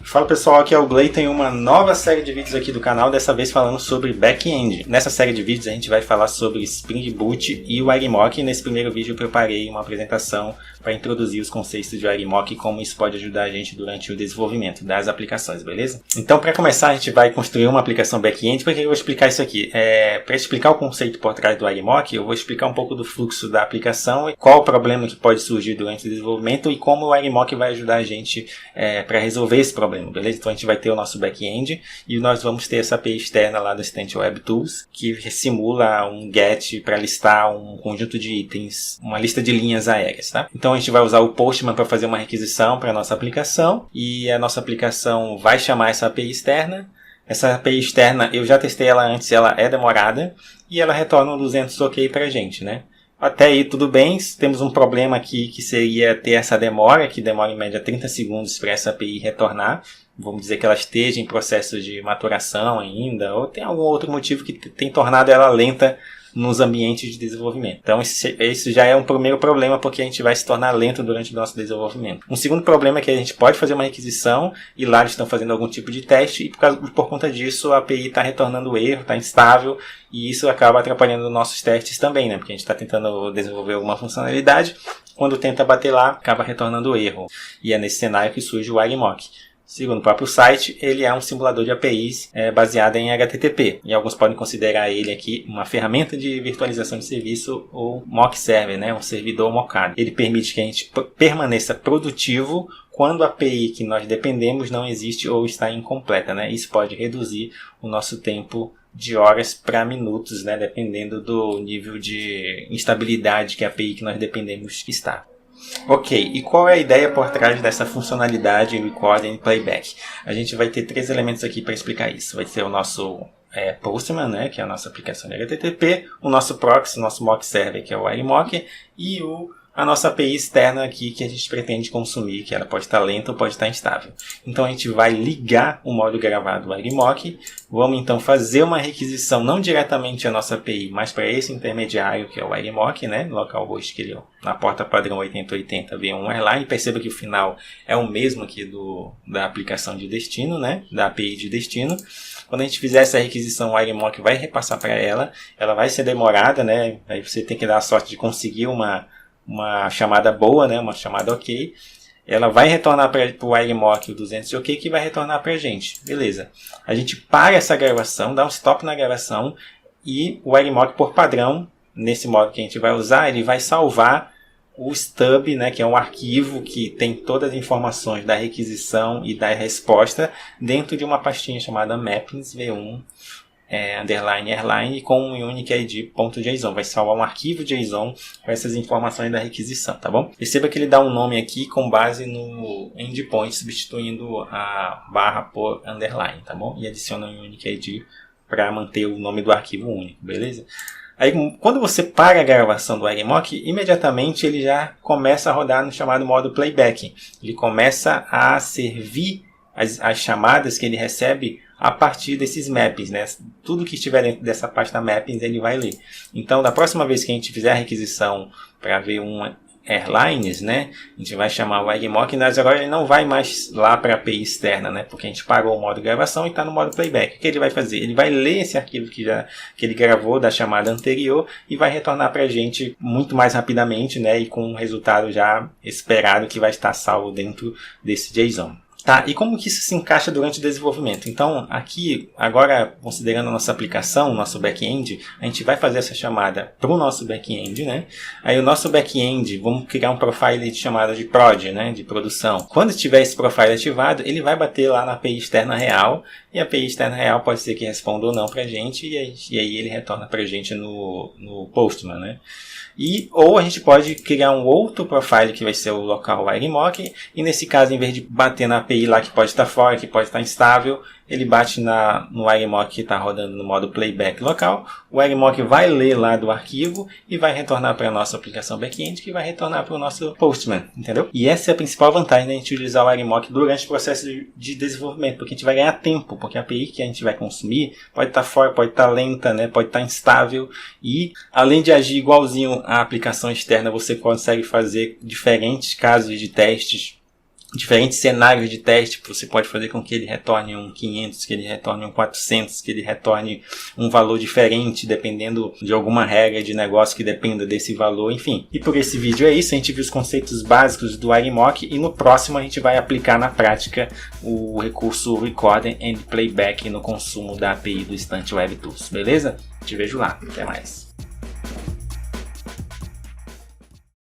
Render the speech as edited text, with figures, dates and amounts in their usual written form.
Fala pessoal, aqui é o Gley, tem uma nova série de vídeos aqui do canal, dessa vez falando sobre back-end. Nessa série de vídeos a gente vai falar sobre Spring Boot e o Arimoc. Nesse primeiro vídeo eu preparei uma apresentação para introduzir os conceitos de Arimoc e como isso pode ajudar a gente durante o desenvolvimento das aplicações, beleza? Então, para começar, a gente vai construir uma aplicação back-end. Por que eu vou explicar isso aqui? Para explicar o conceito por trás do Arimoc, eu vou explicar um pouco do fluxo da aplicação e qual o problema que pode surgir durante o desenvolvimento e como o Arimoc vai ajudar a gente para resolver esse problema, beleza? Então a gente vai ter o nosso back-end e nós vamos ter essa API externa lá do assistente Web Tools que simula um GET para listar um conjunto de itens, uma lista de linhas aéreas, tá? Então a gente vai usar o Postman para fazer uma requisição para a nossa aplicação e a nossa aplicação vai chamar essa API externa. Essa API externa, eu já testei ela antes, ela é demorada e ela retorna um 200 OK para a gente, né? Até aí tudo bem, temos um problema aqui que seria ter essa demora, que demora em média 30 segundos para essa API retornar. Vamos dizer que ela esteja em processo de maturação ainda, ou tem algum outro motivo que tem tornado ela lenta nos ambientes de desenvolvimento. Então esse já é um primeiro problema, porque a gente vai se tornar lento durante o nosso desenvolvimento. Um segundo problema é que a gente pode fazer uma requisição e lá eles estão fazendo algum tipo de teste e por conta disso a API está retornando erro, está instável e isso acaba atrapalhando nossos testes também, né? Porque a gente está tentando desenvolver alguma funcionalidade, quando tenta bater lá, acaba retornando erro. E é nesse cenário que surge o Arimoc. Segundo o próprio site, ele é um simulador de APIs baseado em HTTP. E alguns podem considerar ele aqui uma ferramenta de virtualização de serviço ou mock server, né? Um servidor mockado. Ele permite que a gente permaneça produtivo quando a API que nós dependemos não existe ou está incompleta, né? Isso pode reduzir o nosso tempo de horas para minutos, né? Dependendo do nível de instabilidade que a API que nós dependemos está. Ok, e qual é a ideia por trás dessa funcionalidade Recording Playback? A gente vai ter três elementos aqui para explicar isso. Vai ser o nosso Postman, né, que é a nossa aplicação de HTTP, o nosso proxy, o nosso mock server, que é o Arimoc, e a nossa API externa aqui que a gente pretende consumir, que ela pode estar lenta ou pode estar instável. Então a gente vai ligar o modo gravado do Arimoc, vamos então fazer uma requisição não diretamente à nossa API, mas para esse intermediário que é o Arimoc, né, localhost que ele na porta padrão 8080 v1 airline. Perceba que o final é o mesmo aqui da aplicação de destino, né, da API de destino. Quando a gente fizer essa requisição, o Arimoc vai repassar para ela vai ser demorada, né, aí você tem que dar a sorte de conseguir uma chamada boa, né? Uma chamada ok. Ela vai retornar para o Arimoc o 200 ok, que vai retornar para a gente. Beleza. A gente para essa gravação, dá um stop na gravação e o Arimoc, por padrão, nesse modo que a gente vai usar, ele vai salvar o stub, né? Que é um arquivo que tem todas as informações da requisição e da resposta dentro de uma pastinha chamada mappings v1 underline airline com um unique id.json. Vai salvar um arquivo JSON com essas informações da requisição, tá bom? Perceba que ele dá um nome aqui com base no endpoint, substituindo a barra por underline, tá bom? E adiciona um unique id para manter o nome do arquivo único, beleza? Aí, quando você para a gravação do Arimoc, imediatamente ele já começa a rodar no chamado modo playback. Ele começa a servir as chamadas que ele recebe a partir desses mappings, né? Tudo que estiver dentro dessa pasta mappings ele vai ler. Então, da próxima vez que a gente fizer a requisição para ver um airlines, né? A gente vai chamar o Arimoc, mas agora ele não vai mais lá para a API externa, né? Porque a gente parou o modo gravação e está no modo playback. O que ele vai fazer? Ele vai ler esse arquivo que ele gravou da chamada anterior e vai retornar para a gente muito mais rapidamente, né? E com um resultado já esperado que vai estar salvo dentro desse JSON. Tá, e como que isso se encaixa durante o desenvolvimento? Então, aqui, agora, considerando a nossa aplicação, o nosso back-end, a gente vai fazer essa chamada para o nosso back-end, né? Aí o nosso back-end, vamos criar um profile de chamada de prod, né? De produção. Quando tiver esse profile ativado, ele vai bater lá na API externa real, e a API externa real pode ser que responda ou não para a gente, e aí ele retorna para a gente no Postman, né? Ou a gente pode criar um outro profile que vai ser o local Arimoc, e nesse caso, em vez de bater na API lá que pode estar fora, que pode estar instável, ele bate no Arimoc que está rodando no modo playback local. O Arimoc vai ler lá do arquivo e vai retornar para a nossa aplicação back-end, que vai retornar para o nosso Postman, entendeu? E essa é a principal vantagem da gente utilizar o Arimoc durante o processo de desenvolvimento, porque a gente vai ganhar tempo, porque a API que a gente vai consumir pode estar fora, pode estar lenta, né? Pode estar instável, e além de agir igualzinho à aplicação externa, você consegue fazer diferentes casos de testes diferentes cenários de teste, você pode fazer com que ele retorne um 500, que ele retorne um 400, que ele retorne um valor diferente, dependendo de alguma regra de negócio que dependa desse valor, enfim. E por esse vídeo é isso, a gente viu os conceitos básicos do Arimoc e no próximo a gente vai aplicar na prática o recurso Recording and Playback no consumo da API do Instant Web Tools, beleza? Te vejo lá, até mais.